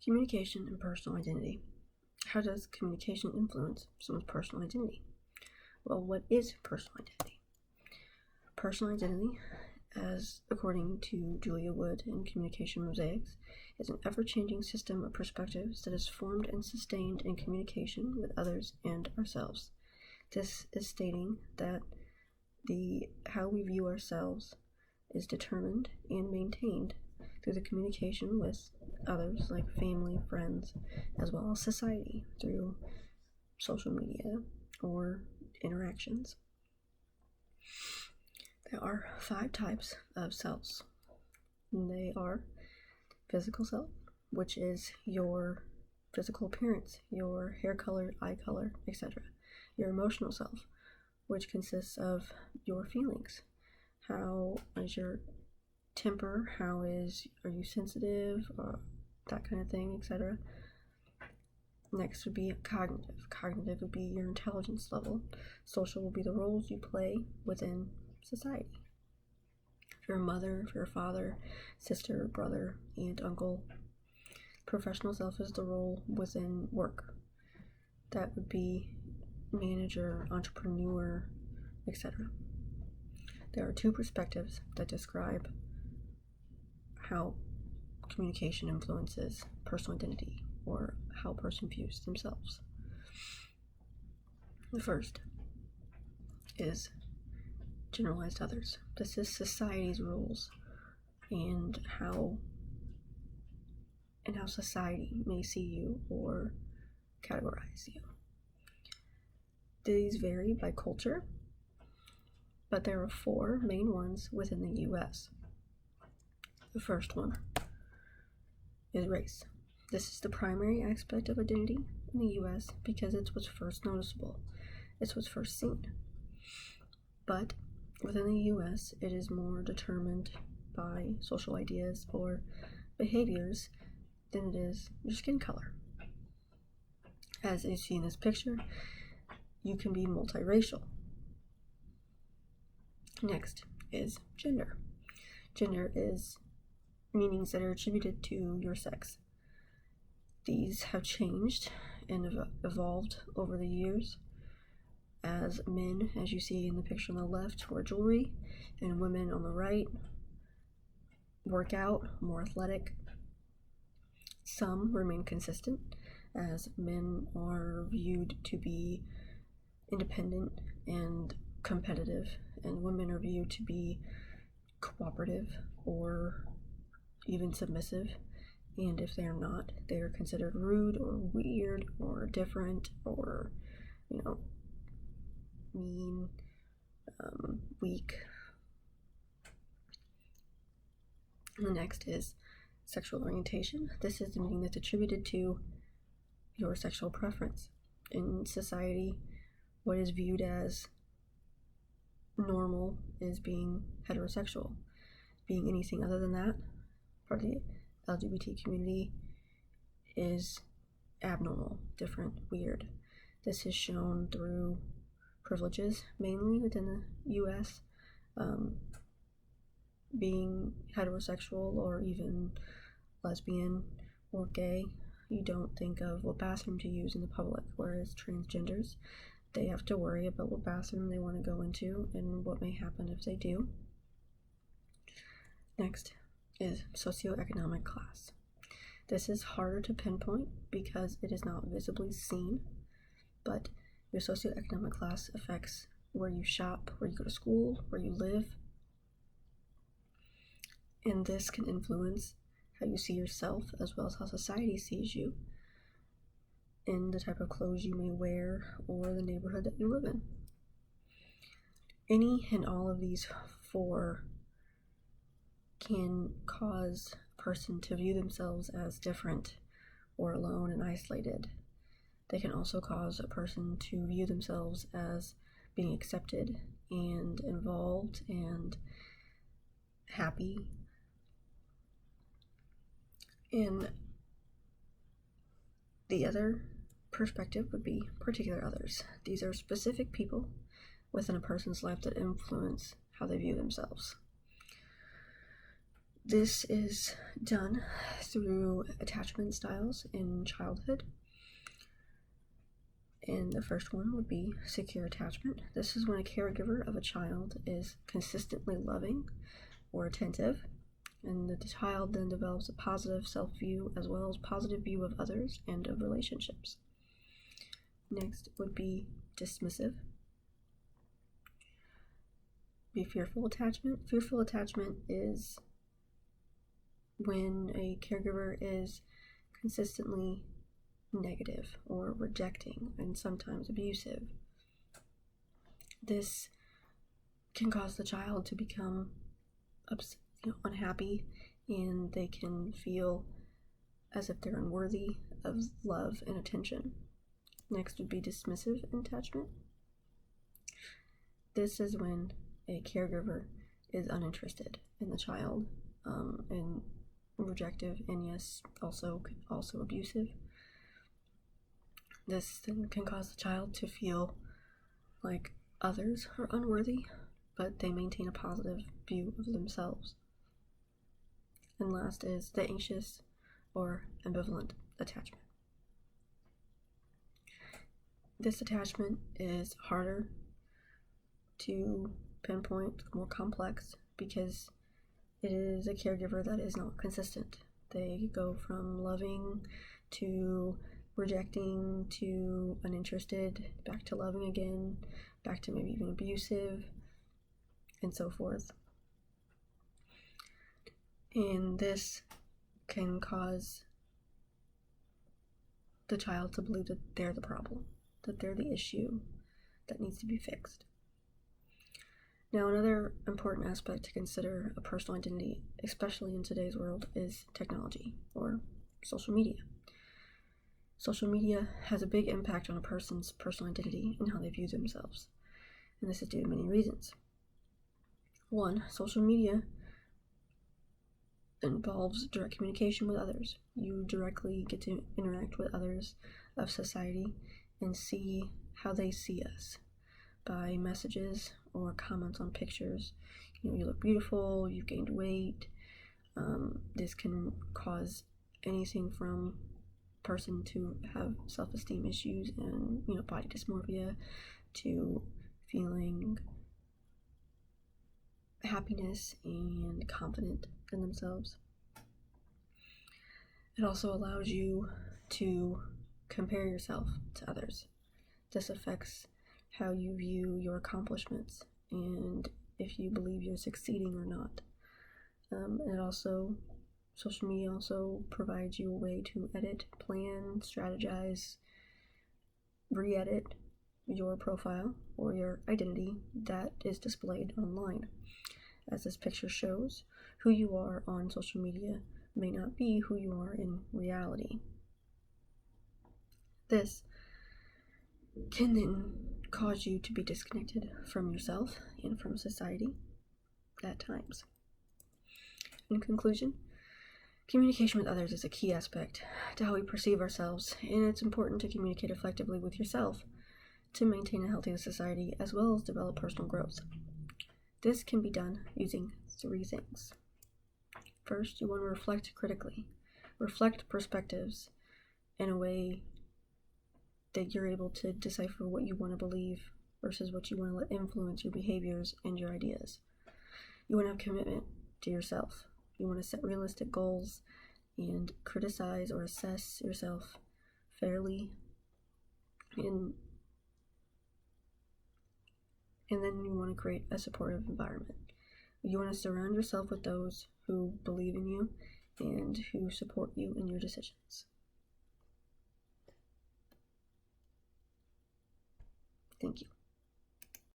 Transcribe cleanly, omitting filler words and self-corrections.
Communication and personal identity. How does communication influence someone's personal identity? Well, what is personal identity? Personal identity, as according to Julia Wood in Communication Mosaics, is an ever-changing system of perspectives that is formed and sustained in communication with others and ourselves. This is stating that how we view ourselves is determined and maintained through the communication with others, like family, friends, as well as society, through social media or interactions. There are 5 types of selves. They are physical self, which is your physical appearance, your hair color, eye color, etc. Your emotional self, which consists of your feelings. How is your temper? Are you sensitive? That kind of thing, etc. Next would be cognitive. Cognitive would be your intelligence level. Social will be the roles you play within society. If you're a mother, if you're a father, sister, brother, aunt, uncle. Professional self is the role within work. That would be manager, entrepreneur, etc. There are 2 perspectives that describe how communication influences personal identity, or how a person views themselves. The first is generalized others. This is society's rules and how society may see you or categorize you. These vary by culture, but there are 4 main ones within the US. The first one is race. This is the primary aspect of identity in the US because it's what's first noticeable. It's what's first seen. But within the US, it is more determined by social ideas or behaviors than it is your skin color. As you see in this picture, you can be multiracial. Next is gender. Gender is meanings that are attributed to your sex. These have changed and have evolved over the years, as men, as you see in the picture on the left, wear jewelry, and women on the right work out, more athletic. Some remain consistent, as men are viewed to be independent and competitive, and women are viewed to be cooperative or even submissive. And if they are not, they are considered rude or weird or different or, mean, weak. And the next is sexual orientation. This is the meaning that's attributed to your sexual preference. In society, what is viewed as normal is being heterosexual. Being anything other than that, part of the LGBT community, is abnormal, different, weird. This is shown through privileges, mainly within the US. Being heterosexual or even lesbian or gay, you don't think of what bathroom to use in the public, whereas transgenders, they have to worry about what bathroom they want to go into and what may happen if they do. Next is socioeconomic class. This is harder to pinpoint because it is not visibly seen, but your socioeconomic class affects where you shop, where you go to school, where you live, and this can influence how you see yourself as well as how society sees you, in the type of clothes you may wear or the neighborhood that you live in. Any and all of these 4 can cause a person to view themselves as different or alone and isolated. They can also cause a person to view themselves as being accepted and involved and happy. And the other perspective would be particular others. These are specific people within a person's life that influence how they view themselves. This is done through attachment styles in childhood. And the first one would be secure attachment. This is when a caregiver of a child is consistently loving or attentive, and the child then develops a positive self-view as well as positive view of others and of relationships. Next would be dismissive. Be fearful attachment. Fearful attachment is when a caregiver is consistently negative or rejecting and sometimes abusive. This can cause the child to become unhappy, and they can feel as if they're unworthy of love and attention. Next would be dismissive attachment. This is when a caregiver is uninterested in the child and rejective, and yes, also abusive. This then can cause the child to feel like others are unworthy, but they maintain a positive view of themselves. And last is the anxious or ambivalent attachment. This attachment is harder to pinpoint, more complex, because it is a caregiver that is not consistent. They go from loving to rejecting to uninterested, back to loving again, back to maybe even abusive, and so forth. And this can cause the child to believe that they're the problem, that they're the issue that needs to be fixed. Now, another important aspect to consider a personal identity, especially in today's world, is technology or social media. Social media has a big impact on a person's personal identity and how they view themselves, and this is due to many reasons. One, social media involves direct communication with others. You directly get to interact with others of society and see how they see us by messages or comments on pictures. You look beautiful, you've gained weight. This can cause anything from person to have self-esteem issues and body dysmorphia to feeling happiness and confident in themselves. It also allows you to compare yourself to others. This affects how you view your accomplishments and if you believe you're succeeding or not. Social media also provides you a way to edit, plan, strategize, re-edit your profile or your identity that is displayed online. As this picture shows, who you are on social media may not be who you are in reality. This can then cause you to be disconnected from yourself and from society at times. In conclusion, communication with others is a key aspect to how we perceive ourselves, and it's important to communicate effectively with yourself to maintain a healthy society as well as develop personal growth. This can be done using 3 things. First, you want to reflect critically. Reflect perspectives in a way that you're able to decipher what you want to believe versus what you want to let influence your behaviors and your ideas. You want to have commitment to yourself. You want to set realistic goals and criticize or assess yourself fairly. And then you want to create a supportive environment. You want to surround yourself with those who believe in you and who support you in your decisions. Thank you.